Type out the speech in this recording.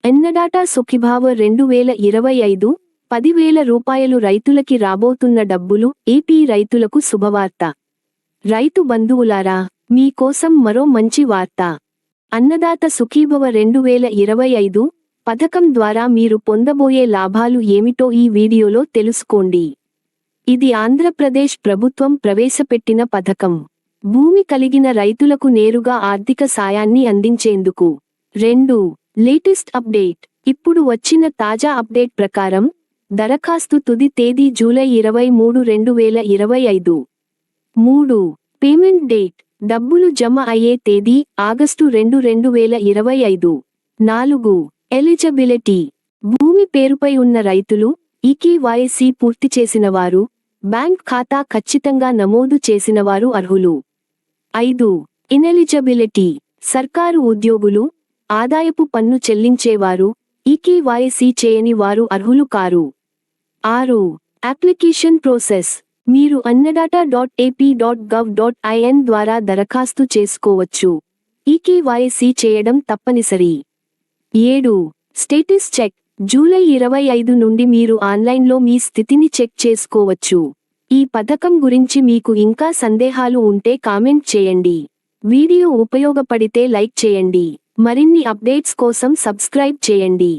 అన్నదాత సుఖీభావ 2025 10,000 రూపాయలు రైతులకి రాబోతున్న డబ్బులు. ఏపీ రైతులకు శుభవార్త. రైతు బంధువులారా, మీకోసం మరో మంచి వార్త. అన్నదాత సుఖీభవ 2025 పథకం ద్వారా మీరు పొందబోయే లాభాలు ఏమిటో ఈ వీడియోలో తెలుసుకోండి. ఇది ఆంధ్రప్రదేశ్ ప్రభుత్వం ప్రవేశపెట్టిన పథకం. భూమి కలిగిన రైతులకు నేరుగా ఆర్థిక సాయాన్ని అందించేందుకు. 2. Latest update. ఇప్పుడు వచ్చిన తాజా అప్డేట్ ప్రకారం దరఖాస్తు తుది తేదీ జూలై 23, 2025. 3. Payment date. డబ్బులు జమ అయ్యే తేదీ ఆగస్టు 2, 2025. 4. ఎలిజిబిలిటీ. భూమి పేరుపై ఉన్న రైతులు, ఈకేవైసీ పూర్తి చేసినవారు, బ్యాంక్ ఖాతా ఖచ్చితంగా నమోదు చేసినవారు అర్హులు. 5. ఇనెలిజిబిలిటీ. సర్కారు ఉద్యోగులు, ఆదాయపు పన్ను చెల్లించేవారు, ఈకేవైసీ చేయని వారు అర్హులు కారు. 6. Application process. మీరు annadata.ap.gov.in ద్వారా దరఖాస్తు చేసుకోవచ్చు. ఈకేవైసీ చేయడం తప్పనిసరి. 7. Status check. జూలై 25 నుండి మీరు ఆన్లైన్లో మీ స్థితిని చెక్ చేసుకోవచ్చు. ఈ పథకం గురించి మీకు ఇంకా సందేహాలు ఉంటే కామెంట్ చేయండి. వీడియో ఉపయోగపడితే లైక్ చేయండి. మరిన్ని అప్డేట్స్ కోసం సబ్స్క్రైబ్ చేయండి.